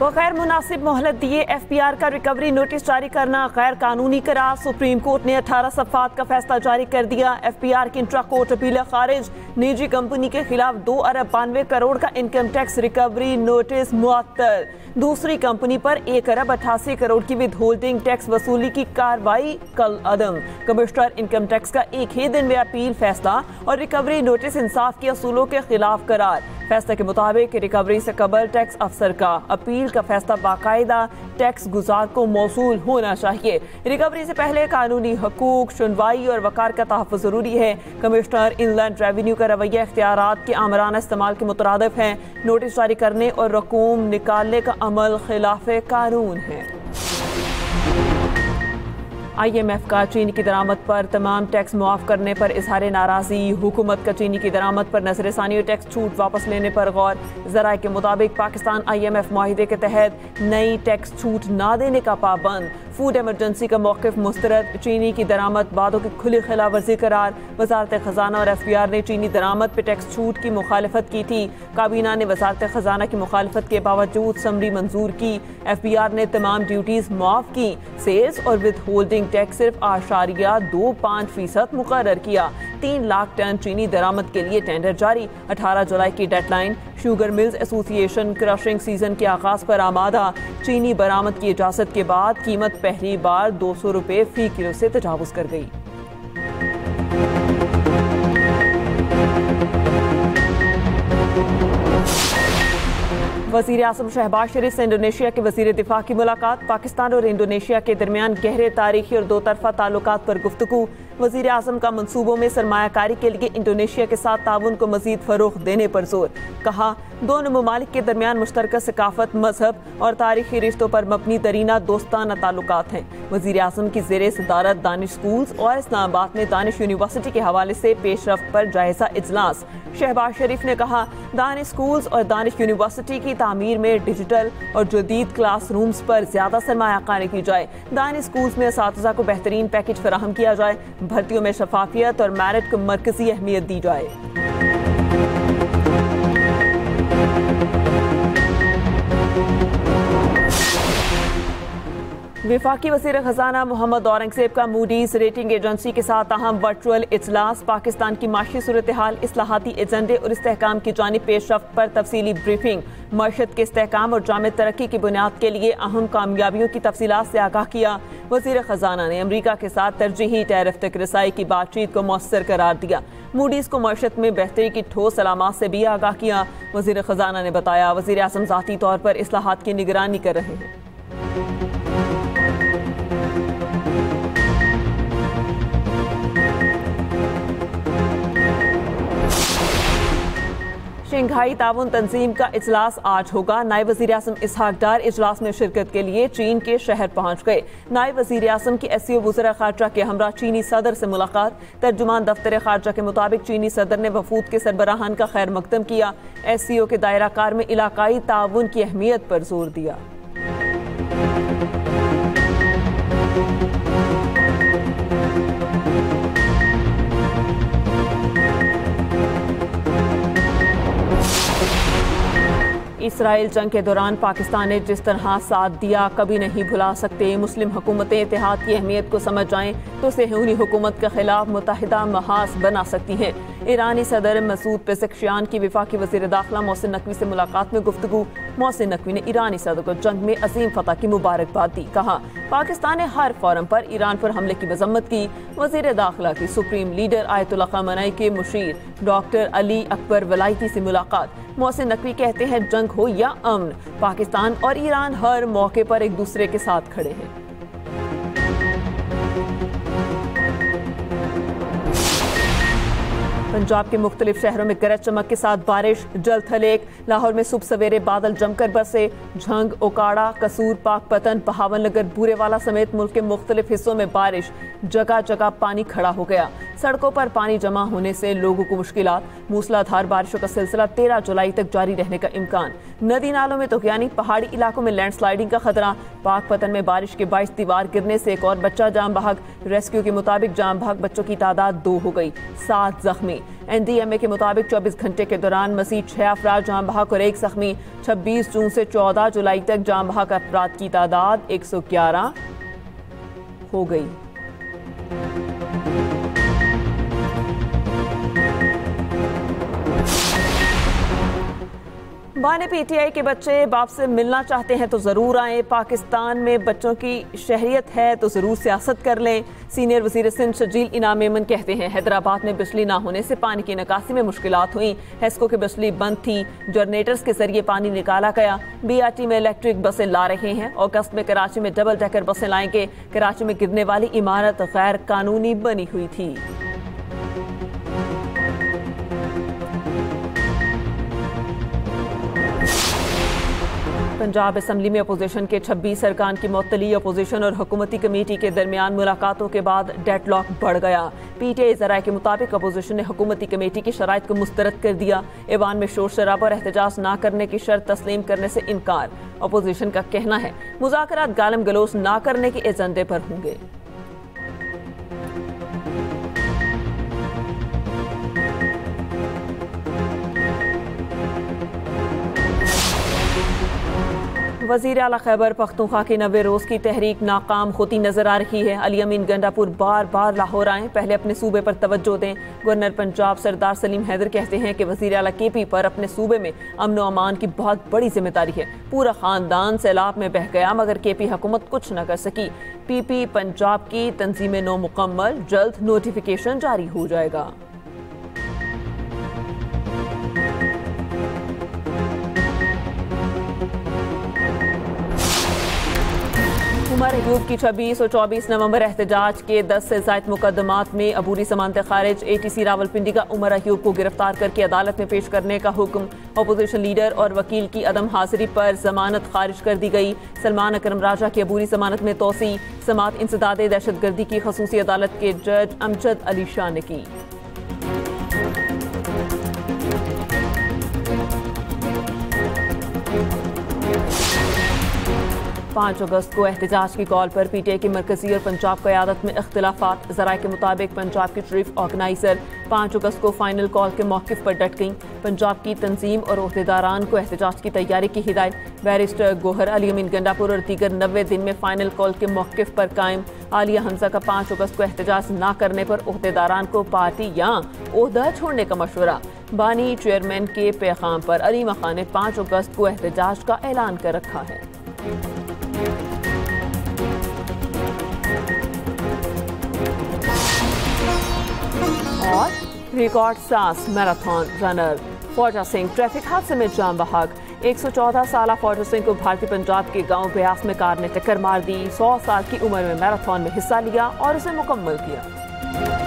बगैर मुनासिब मोहलत दिए FPR का रिकवरी नोटिस जारी करना गैर कानूनी करार। सुप्रीम कोर्ट ने 18 सफ़ात का फैसला जारी कर दिया। FPR की इंट्रा कोर्ट अपील खारिज। निजी कंपनी के खिलाफ 2 अरब 92 करोड़ का इनकम टैक्स रिकवरी नोटिस मुअत्तल। दूसरी कंपनी पर 1 अरब 88 करोड़ की विद होल्डिंग टैक्स वसूली की कार्रवाई कल अदम। कमिश्नर इनकम टैक्स का एक ही दिन में अपील फैसला और रिकवरी नोटिस इंसाफ के असूलों के खिलाफ करार। फैसले के मुताबिक रिकवरी से कबल टैक्स अफसर का अपील का फैसला बाकायदा टैक्स गुजार को मौसूल होना चाहिए। रिकवरी से पहले कानूनी हकूक, सुनवाई और वकार का तहफ़्फ़ुज़ ज़रूरी है। कमिश्नर इनलैंड रेवेन्यू का रवैया इख्तियारात के आमराना इस्तेमाल के मुतरादिफ है। नोटिस जारी करने और रकूम निकालने का अमल खिलाफ़े कानून है। IMF का चीनी की दरामद पर तमाम टैक्स मुआफ़ करने पर इजहार नाराज़गी। हुकूमत का चीनी की दरामद पर नज़रसानी और टैक्स छूट वापस लेने पर गौर। ज़राए के मुताबिक पाकिस्तान IMF मुआहिदे के तहत नई टैक्स छूट ना देने का पाबंद। फूड एमरजेंसी का मौक़िफ़ मुस्तरद। चीनी की दरामद वादों की खुली खिलाफवर्जी करार। वज़ारत ख़जाना और FPR ने चीनी दरामद पर टैक्स छूट की मुखालफत की थी। काबीना ने वज़ारत ख़जाना की मुखालफत के बावजूद समरी मंजूर की। FPR ने तमाम ड्यूटीज़ मुआफ़ की। सेल्स और विद होल्डिंग टैक्स सिर्फ 0.25% मुकर्रर किया। 3 लाख टन चीनी दरामद के लिए टेंडर जारी। 18 जुलाई की deadline. Sugar mills association crushing season के आगाज पर आमादा। चीनी बरामद की इजाजत के बाद कीमत पहली बार 200 रुपये फी किलो से तजावुज कर गई। वज़ीर आज़म शहबाज शरीफ से इंडोनेशिया के वज़ीर दिफा की मुलाकात। पाकिस्तान और इंडोनेशिया के दरमियान गहरे तारीखी और 2 तरफ़ा ताल्लुकात पर गुफ्तगू। वज़ीर आज़म का मंसूबों में सरमायाकारी के लिए इंडोनेशिया के साथ ताउन को मज़ीद फ़रोग़ देने पर जोर। कहा, दोनों ममालिक के दरमियान मुश्तरका सकाफ़त, मजहब और तारीखी रिश्तों पर मबनी तरीना दोस्ताना ताल्लुकात हैं। वज़ीर आज़म की ज़ेरे सदारत दानिश स्कूल्स और इस्लामाबाद में दानिश यूनिवर्सिटी के हवाले से पेशरफ्त पर जायज़ा इजलास। शहबाज शरीफ ने कहा, दानिश स्कूल्स और दानिश यूनिवर्सिटी की तामीर में डिजिटल और जदीद क्लास रूम्स पर ज़्यादा सरमायाकारी की जाए। दानिश स्कूल्स में असातिज़ा को बेहतरीन पैकेज फराहम किया जाए। भर्तियों में शफाफियत और मेरिट को मरकजी अहमियत दी जाए। वफाकी वज़ीर ख़जाना मोहम्मद औरंगज़ेब का मूडीज़ रेटिंग एजेंसी के साथ अहम वर्चुअल इजलास। पाकिस्तान की माशी सूरत हाल, इस्लाहाती एजेंडे और इस्तेहकाम की जानिब पेशरफ्त पर तफसीली ब्रीफिंग। मईशत के इस्तेहकाम और जामिद तरक्की की बुनियाद के लिए अहम कामयाबियों की तफसीलात से आगाह किया। वज़ीर ख़जाना ने अमरीका के साथ तरजीही टैरिफ तक रसाई की बातचीत को मौसर करार दिया। मूडीज़ को मईशत में बेहतरी की ठोस अलामात से भी आगाह किया। वज़ीर ख़जाना ने बताया, वज़ीर आज़म ज़ाती तौर पर इस्लाहात की निगरानी कर रहे हैं। शंघाई ताउन तंजीम का इजलास आज होगा। नायब वज़ीर आज़म इसहाक डार इजलास में शिरकत के लिए चीन के शहर पहुंच गए। नायब वज़ीर आज़म की SCO वज़ीर ख़ारजा के हमरा चीनी सदर से मुलाकात। तर्जुमान दफ्तर ख़ारजा के मुताबिक चीनी सदर ने वफूद के सरबराहान का खैर मकदम किया। SCO के दायरा कार में इलाकाई ताउन की अहमियत पर जोर दिया। इसराइल जंग के दौरान पाकिस्तान ने जिस तरह साथ दिया कभी नहीं भुला सकते। मुस्लिम हुकूमतें इत्तेहाद की अहमियत को समझ जाएं तो सेहूनी हुकूमत के खिलाफ मुत्तहिदा महाज बना सकती हैं। ईरानी सदर मसूद पेज़ेश्कियान की वफाकी वज़ीर दाखिला मोहसिन नकवी से मुलाकात में गुफ्तगू। मोहसिन नकवी ने ईरानी सदर को जंग में अजीम फतह की मुबारकबाद दी। कहा, पाकिस्तान ने हर फोरम पर ईरान पर हमले की मजम्मत की। वज़ीर दाखिला की सुप्रीम लीडर आयतुल्लाह ख़ामेनी के मुशीर डॉक्टर अली अकबर वलायती से मुलाकात। मोहसिन नकवी कहते हैं, जंग हो या अमन, पाकिस्तान और ईरान हर मौके पर एक दूसरे के साथ खड़े हैं। पंजाब के मुख्तलिफ शहरों में गरज चमक के साथ बारिश, जल थलेक। लाहौर में सुबह सवेरे बादल जमकर बरसे। झंग, ओकाड़ा, कसूर, पाकपतन, बहावलनगर, बूरेवाला समेत मुल्क के मुख्तलिफ हिस्सों में बारिश, जगह जगह पानी खड़ा हो गया। सड़कों पर पानी जमा होने से लोगों को मुश्किलात। मूसलाधार बारिशों का सिलसिला 13 जुलाई तक जारी रहने का इम्कान। नदी नालों में तुगयानी, पहाड़ी इलाकों में लैंडस्लाइडिंग का खतरा। पाकपतन में बारिश के बाइस दीवार गिरने से एक और बच्चा जाम बहक। रेस्क्यू के मुताबिक जाम बहक बच्चों की तादाद 2 हो गई, 7 जख्मी। NDMA के मुताबिक 24 घंटे के दौरान मज़ीद 6 अफराद जाम बहक और 1 जख्मी। 26 जून से 14 जुलाई तक जाम बहक अफराद की तादाद 111 हो गई। बाने PTI के बच्चे बाप से मिलना चाहते हैं तो ज़रूर आएँ। पाकिस्तान में बच्चों की शहरियत है तो ज़रूर सियासत कर लें। सीनियर वज़ीर सिंध शजील इनाम मेमन कहते हैं हैदराबाद में बिजली ना होने से पानी की निकासी में मुश्किलात हुई। हेस्को की बिजली बंद थी, जनरेटर्स के जरिए पानी निकाला गया। BRT में इलेक्ट्रिक बसें ला रहे हैं। अगस्त में कराची में डबल डेकर बसें लाएंगे। कराची में गिरने वाली इमारत गैर कानूनी बनी हुई थी। पंजाब असम्बली में अपोजिशन के 26 अरकान की मुअत्तली। अपोजिशन और हुकूमती कमेटी के दरमियान मुलाकातों के बाद डेडलॉक बढ़ गया। PTI ज़राए के मुताबिक अपोजिशन ने हुकूमती कमेटी की शराइत को मुस्तरद कर दिया। ऐवान में शोर शराबा और एहतजाज ना करने की शर्त तस्लीम करने से इनकार। अपोजिशन का कहना है मुज़ाकरात गालम गलोच ना करने के एजेंडे पर होंगे। वज़ीर आला खैबर पख्तूनख्वा की 90 रोज़ की तहरीक नाकाम होती नजर आ रही है। अली अमीन गंडापुर बार बार लाहौर आएँ, पहले अपने सूबे पर तवज्जो दें। गवर्नर पंजाब सरदार सलीम हैदर कहते हैं कि वज़ीर आला KP पर अपने सूबे में अमन व अमान की बहुत बड़ी जिम्मेदारी है। पूरा खानदान सैलाब में बह गया मगर KP हुकूमत कुछ न कर सकी। PP पंजाब की तंजीमें नौ मुकम्मल, जल्द नोटिफिकेशन जारी हो जाएगा। उमर अयूब की 26 और 24 नवंबर एहतजाज के 10 से ज़ायद मुकदमात में अबूरी समानत खारिज। ATC रावलपिंडी का उमर अयूब को गिरफ्तार करके अदालत में पेश करने का हुक्म। अपोजिशन लीडर और वकील की अदम हाजिरी पर जमानत खारिज कर दी गई। सलमान अकरम राजा की अबूरी जमानत में तोसी। समात इंसदादे दहशतगर्दी की खसूसी अदालत के जज अमजद अली शाह ने की। 5 अगस्त को एहतजाज की कॉल पर PTI की मरकजी और पंजाब क़यादत में इख्तिलाफात। ज़राए के मुताबिक पंजाब की चीफ ऑर्गेनाइजर 5 अगस्त को फाइनल कॉल के मौक़िफ़ पर डट गईं। पंजाब की तंजीम और ओहदेदारान को एहतजाज की तैयारी की हिदायत। बैरिस्टर गोहर, अली अमीन गंडापुर और दीगर 90 दिन में फाइनल कॉल के मौक़िफ़ पर कायम। आलिया हमजा का 5 अगस्त को एहतजाज न करने पर ओहदेदारान को पार्टी या ओहदा छोड़ने का मशवरा। बानी चेयरमैन के पैगाम पर अली मखान ने 5 अगस्त को एहतजाज का ऐलान कर रखा है। और रिकॉर्ड सांस मैराथन रनर फौजा सिंह ट्रैफिक हादसे में जाम बहक। 114 साल फौजा सिंह को भारतीय पंजाब के गांव ब्यास में कार ने टक्कर मार दी। 100 साल की उम्र में मैराथन में हिस्सा लिया और उसे मुकम्मल किया।